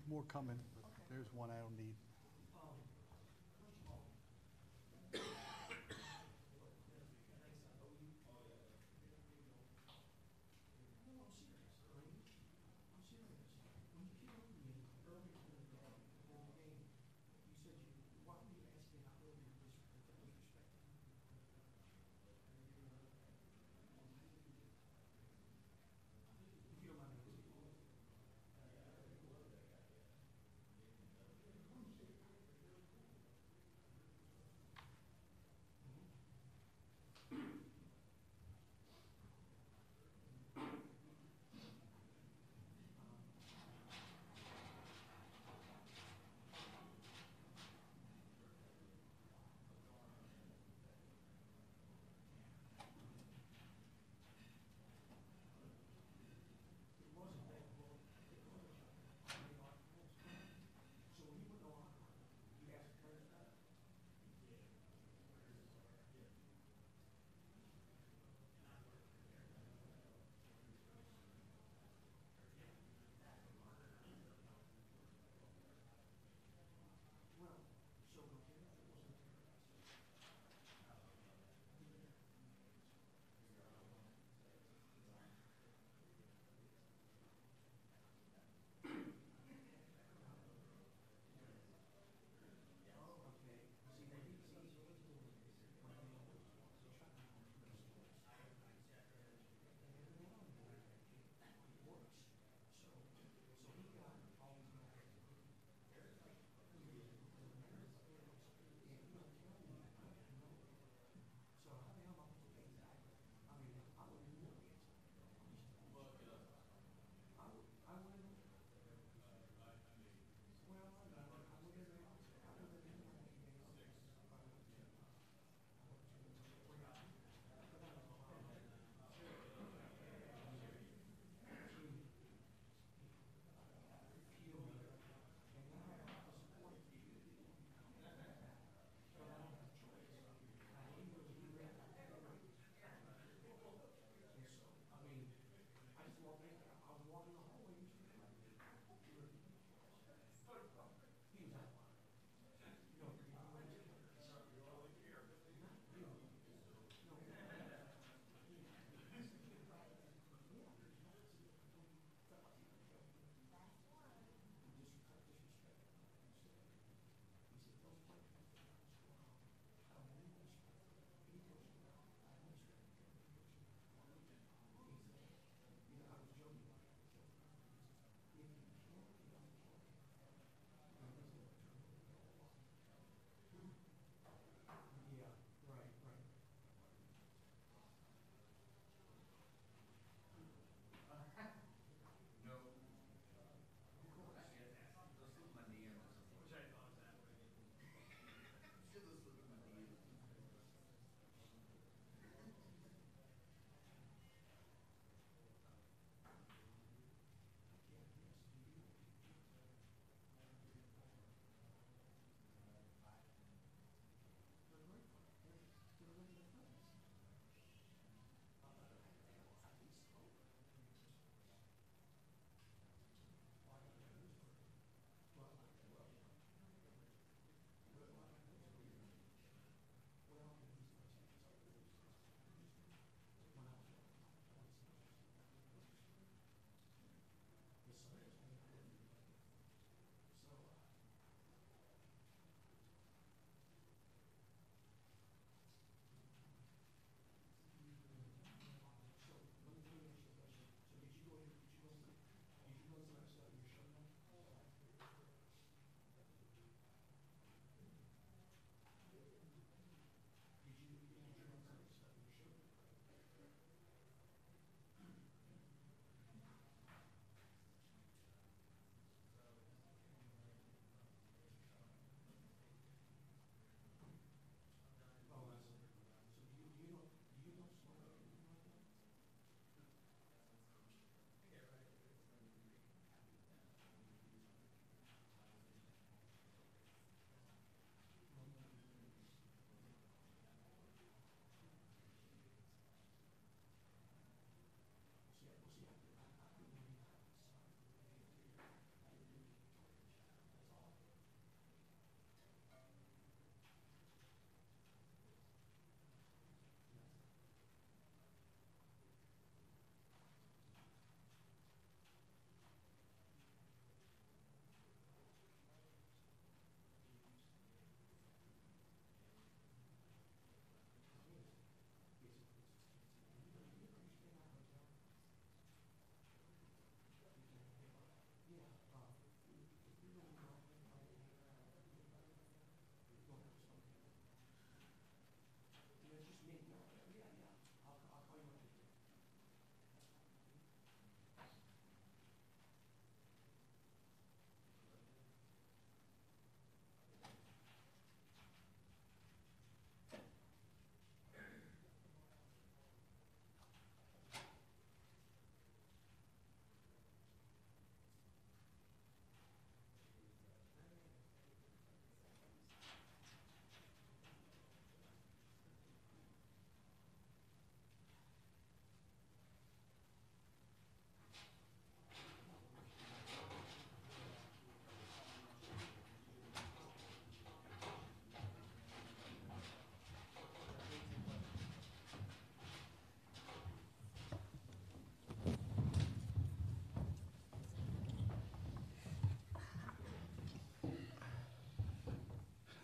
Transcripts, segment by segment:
more coming, but there's one I don't need.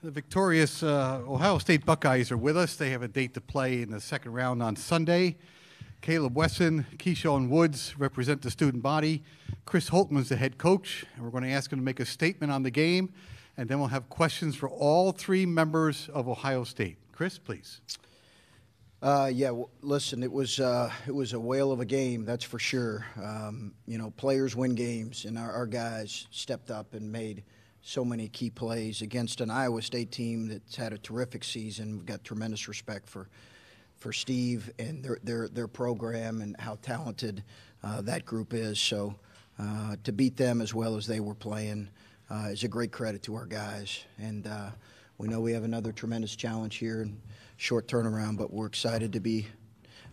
The victorious Ohio State Buckeyes are with us. They have a date to play in the second round on Sunday. Caleb Wesson, Keyshawn Woods represent the student body. Chris Holtman's the head coach, and we're going to ask him to make a statement on the game, and then we'll have questions for all three members of Ohio State. Chris, please. Listen, it was a whale of a game, that's for sure. Players win games, and our guys stepped up and made so many key plays against an Iowa State team that's had a terrific season. We've got tremendous respect for Steve and their program and how talented that group is. So to beat them as well as they were playing is a great credit to our guys. And we know we have another tremendous challenge here and short turnaround, but we're excited to be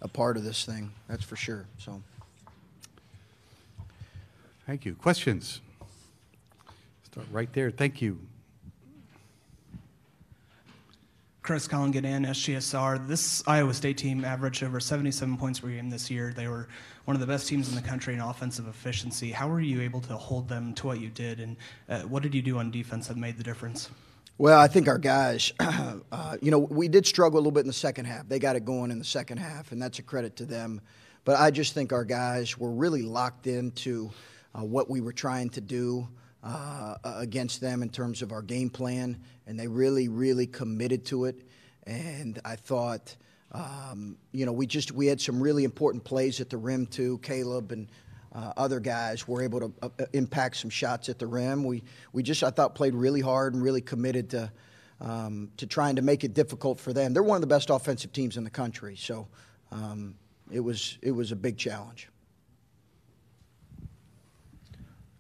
a part of this thing, that's for sure. So, thank you. Questions? Start right there. Thank you. Chris Collingadan, SGSR. This Iowa State team averaged over 77 points per game this year. They were one of the best teams in the country in offensive efficiency. How were you able to hold them to what you did, and what did you do on defense that made the difference? Well, I think our guys, we did struggle a little bit in the second half. They got it going in the second half, and that's a credit to them. But I just think our guys were really locked into what we were trying to do against them in terms of our game plan, and they really, really committed to it. And I thought, we had some really important plays at the rim too. Caleb and other guys were able to impact some shots at the rim. We just, I thought, played really hard and really committed to trying to make it difficult for them. They're one of the best offensive teams in the country, so it was a big challenge.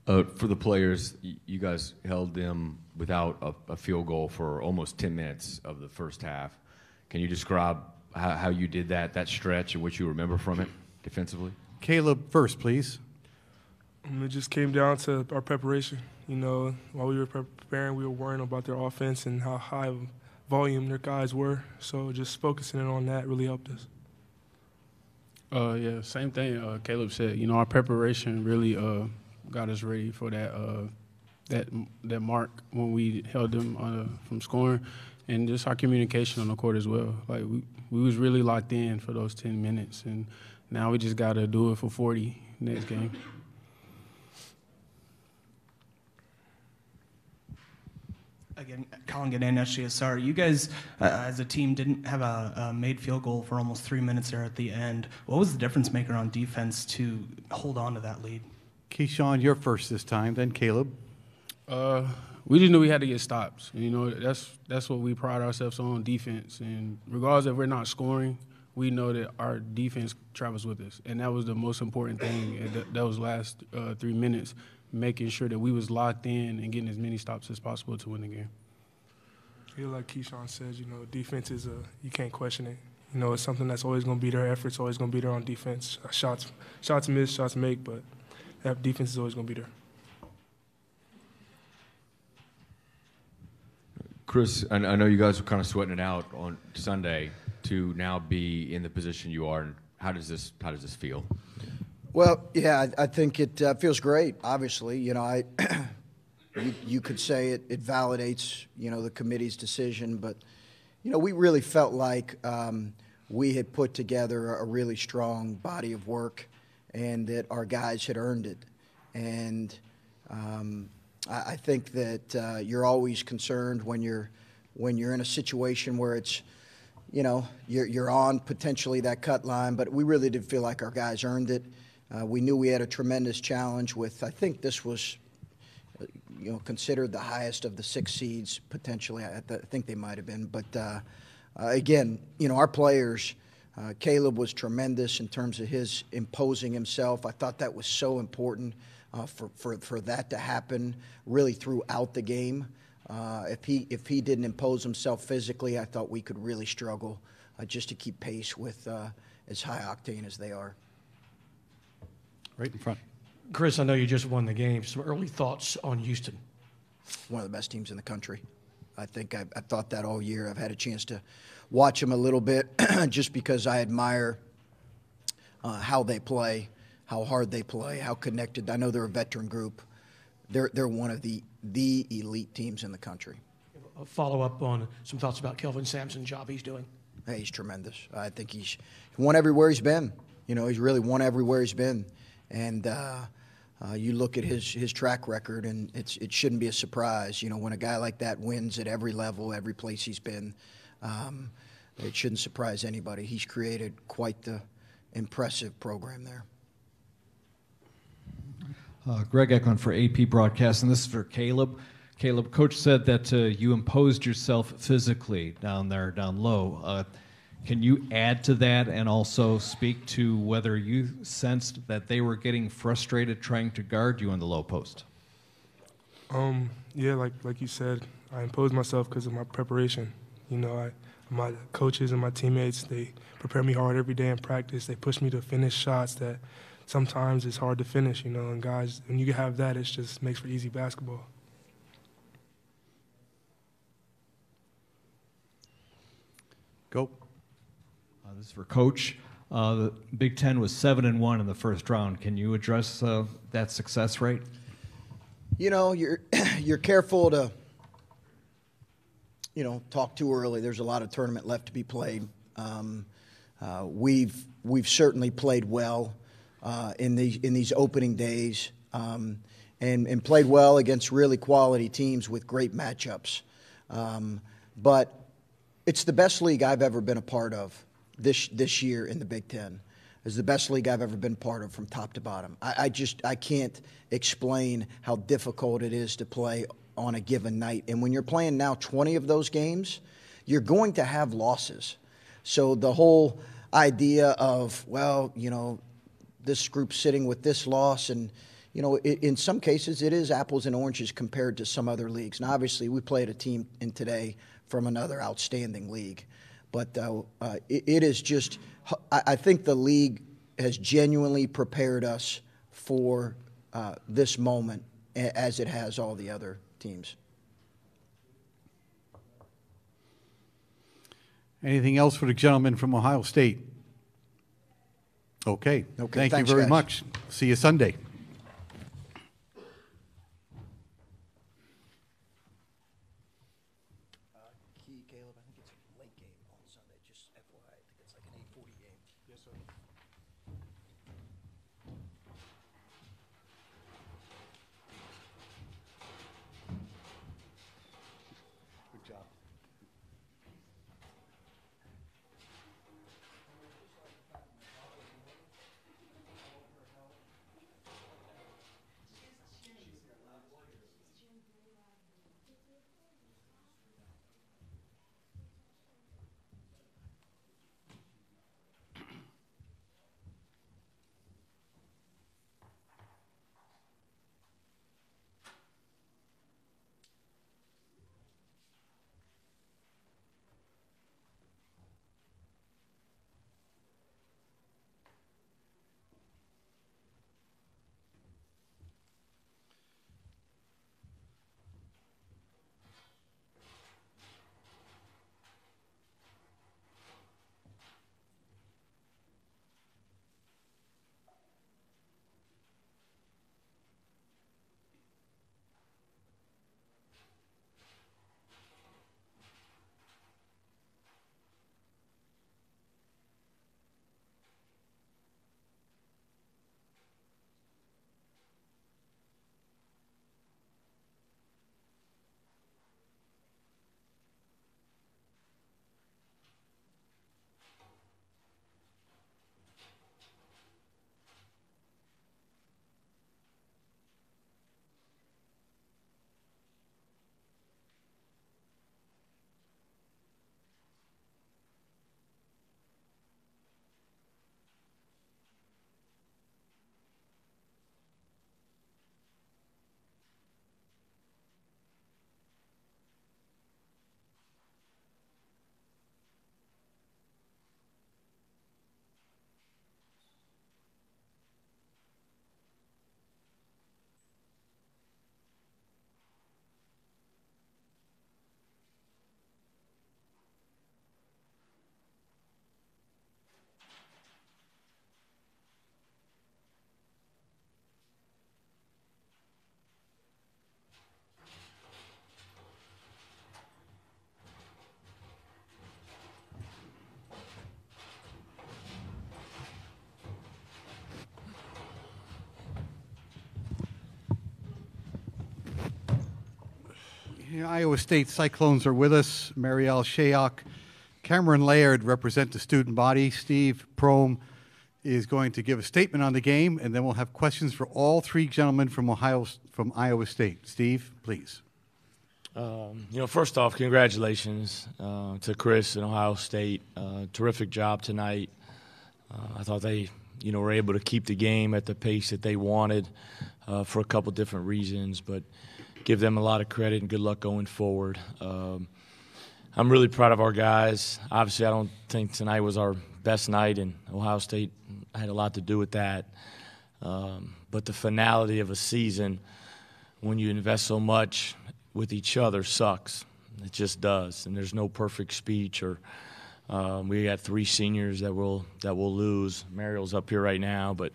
For the players, you guys held them without a field goal for almost 10 minutes of the first half. Can you describe how you did that stretch and what you remember from it defensively? Caleb first, please. It just came down to our preparation. While we were preparing, we were worrying about their offense and how high volume their guys were. So just focusing in on that really helped us. Same thing Caleb said. Our preparation really got us ready for that mark when we held them from scoring, and just our communication on the court as well. Like we was really locked in for those 10 minutes, and now we just got to do it for 40 next game. Again, Collingadan, SGSR. You guys, as a team, didn't have a made field goal for almost 3 minutes there at the end. What was the difference maker on defense to hold on to that lead? Keyshawn, you're first this time, then Caleb. We just knew we had to get stops. That's what we pride ourselves on, defense. And regardless if we're not scoring, we know that our defense travels with us. And that was the most important thing in those last 3 minutes, making sure that we was locked in and getting as many stops as possible to win the game. Yeah, like Keyshawn says, defense is you can't question it. It's something that's always going to be there. Effort's always going to be there on defense. Shots miss, shots make, but that defense is always going to be there. Chris, I know you guys were kind of sweating it out on Sunday to now be in the position you are. How does this feel? Well, yeah, I think it feels great. Obviously, you could say it validates the committee's decision, but we really felt like we had put together a really strong body of work, and that our guys had earned it. And I think that you're always concerned when you're in a situation where it's, you're on potentially that cut line, but we really did feel like our guys earned it. We knew we had a tremendous challenge with, I think this was, considered the highest of the 6 seeds potentially. I think they might have been. But again, our players, Caleb was tremendous in terms of his imposing himself. I thought that was so important for that to happen really throughout the game. If he didn't impose himself physically, I thought we could really struggle just to keep pace with as high octane as they are. Right in front. Chris, I know you just won the game. Some early thoughts on Houston? One of the best teams in the country. I think I've thought that all year. I've had a chance to watch them a little bit just because I admire how they play, how hard they play, how connected. I know they're a veteran group. They're one of the elite teams in the country. follow up on some thoughts about Kelvin Sampson's job he's doing. Hey, he's tremendous. I think he's won everywhere he's been. You know, he's really won everywhere he's been. And you look at his track record, and it shouldn't be a surprise. You know, when a guy like that wins at every level, every place he's been, it shouldn't surprise anybody. He's created quite the impressive program there. Greg Eklund for AP Broadcast, and this is for Caleb. Caleb, Coach said that you imposed yourself physically down there, down low. Can you add to that and also speak to whether you sensed that they were getting frustrated trying to guard you in the low post? Yeah, like you said, I imposed myself because of my preparation. You know, my coaches and my teammates, they prepare me hard every day in practice. They push me to finish shots that sometimes it's hard to finish, you know, and guys, when you have that, it just makes for easy basketball. Go. This is for Coach. The Big Ten was 7-1 in the first round. Can you address that success rate? You know, you're careful to, you know, talk too early. There's a lot of tournament left to be played. We've certainly played well in these opening days, and played well against really quality teams with great matchups. But it's the best league I've ever been a part of this year in the Big Ten. It's the best league I've ever been part of from top to bottom. I can't explain how difficult it is to play on a given night. And when you're playing now 20 of those games, you're going to have losses. So the whole idea of, well, you know, this group's sitting with this loss, and, you know, in some cases it is apples and oranges compared to some other leagues. Now, obviously, we played a team in today from another outstanding league. But it is just, I think the league has genuinely prepared us for this moment as it has all the other teams. Anything else for the gentleman from Ohio State? Okay. Thank you very much. See you Sunday. Caleb, I think it's a late game on Sunday, just FYI. I think it's like an 8:40 game. Yes, sir. Good job. Iowa State Cyclones are with us. Marielle Shayok, Cameron Laird represent the student body. Steve Prohm is going to give a statement on the game, and then we'll have questions for all three gentlemen from Iowa State. Steve, please. First off, congratulations to Chris and Ohio State. Terrific job tonight. I thought they, were able to keep the game at the pace that they wanted for a couple different reasons, but give them a lot of credit and good luck going forward. I'm really proud of our guys. Obviously, I don't think tonight was our best night, and Ohio State had a lot to do with that. But the finality of a season, when you invest so much with each other, sucks. It just does, and there's no perfect speech. Or we got three seniors that will lose. Mariel's up here right now, but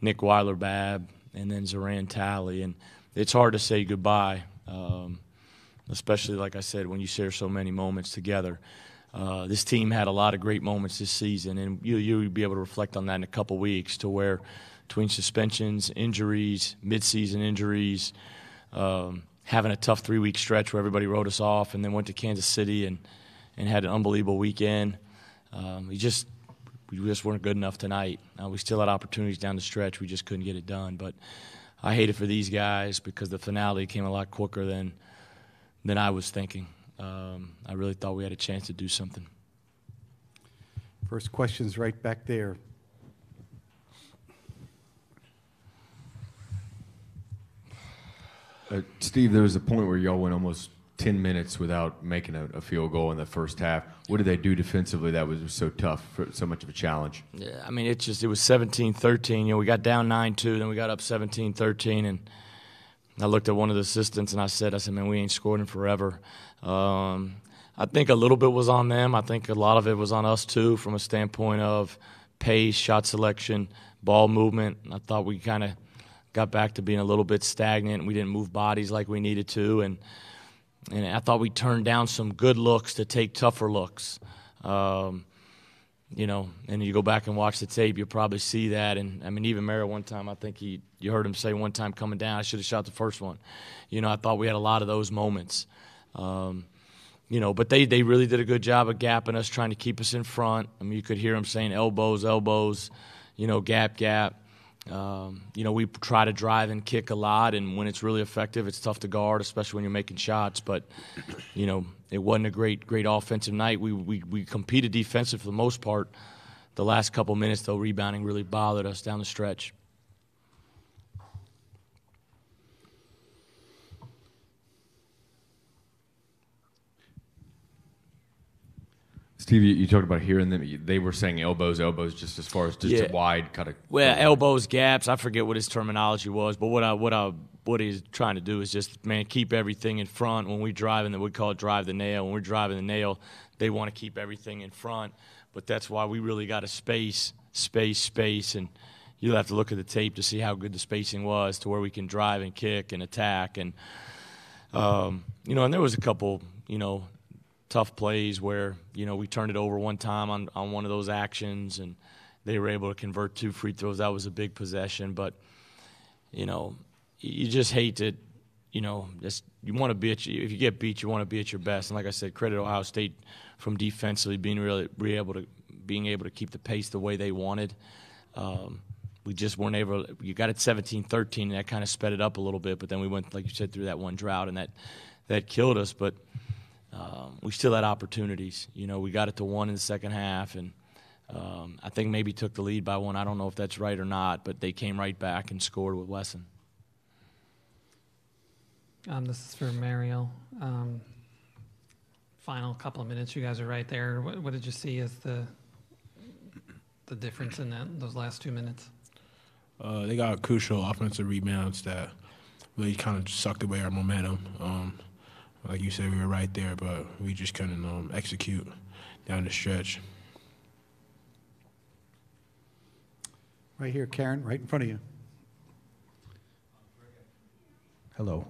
Nick Weiler-Babb and then Zoran Talley, and it's hard to say goodbye, especially, like I said, when you share so many moments together. This team had a lot of great moments this season, and you'll be able to reflect on that in a couple weeks, to where between suspensions, injuries, midseason injuries, having a tough 3-week stretch where everybody wrote us off, and then went to Kansas City and had an unbelievable weekend. We just weren't good enough tonight. We still had opportunities down the stretch. We just couldn't get it done. But I hate it for these guys because the finale came a lot quicker than I was thinking. I really thought we had a chance to do something. First question's right back there. Steve, there was a point where y'all went almost 10 minutes without making a field goal in the first half. What did they do defensively that was so tough, so much of a challenge? Yeah, I mean, it was 17-13. We got down 9-2, then we got up 17-13, and I looked at one of the assistants and I said, man, we ain't scored in forever. I think a little bit was on them. I think a lot of it was on us too, from a standpoint of pace, shot selection, ball movement. I thought we kind of got back to being a little bit stagnant. We didn't move bodies like we needed to, and I thought we turned down some good looks to take tougher looks. And you go back and watch the tape, you'll probably see that. And, I mean, even Merrill one time, I think you heard him say one time coming down, I should have shot the first one. I thought we had a lot of those moments. But they really did a good job of gapping us, trying to keep us in front. I mean, you could hear them saying elbows, gap. We try to drive and kick a lot, and when it's really effective, it's tough to guard, especially when you're making shots. But, it wasn't a great offensive night. We competed defensive for the most part. The last couple minutes, though, rebounding really bothered us down the stretch. Steve, you talked about hearing them. They were saying elbows, just as far as just a wide kind of. Well, elbows, gaps. I forget what his terminology was, but what he's trying to do is just, man, keep everything in front. When we drive, and we call it drive the nail. When we're driving the nail, they want to keep everything in front. But that's why we really got to space, and you'll have to look at the tape to see how good the spacing was, to where we can drive and kick and attack, and and there was a couple, tough plays where, we turned it over one time on one of those actions, and they were able to convert 2 free throws. That was a big possession. But, you just hate it. You want to be if you get beat, you want to be at your best. And like I said, credit Ohio State from defensively being able to keep the pace the way they wanted. We just weren't able. You got it 17-13, and that kind of sped it up a little bit. But then we went, like you said, through that one drought, and that killed us. But we still had opportunities. We got it to 1 in the second half, and I think maybe took the lead by 1. I don't know if that's right or not, but they came right back and scored with Wesson. This is for Mariel. Final couple of minutes, you guys are right there. What did you see as the difference in those last 2 minutes? They got crucial offensive rebounds that really kind of sucked away our momentum. Like you said, we were right there, but we just couldn't execute down the stretch. Right here, Karen, right in front of you. Hello.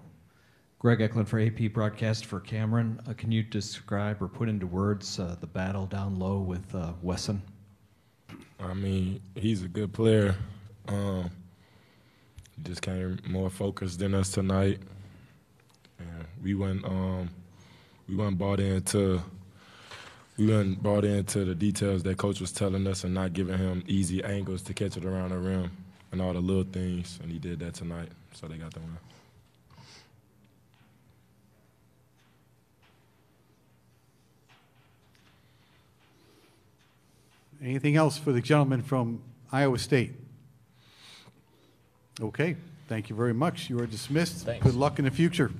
Greg Eklund for AP Broadcast for Cameron. Can you describe or put into words the battle down low with Wesson? I mean, he's a good player. He just came more focused than us tonight. And We weren't bought into the details that coach was telling us and not giving him easy angles to catch it around the rim and all the little things, and he did that tonight, so they got the win. Anything else for the gentleman from Iowa State? Okay, thank you very much. You are dismissed. Thanks. Good luck in the future.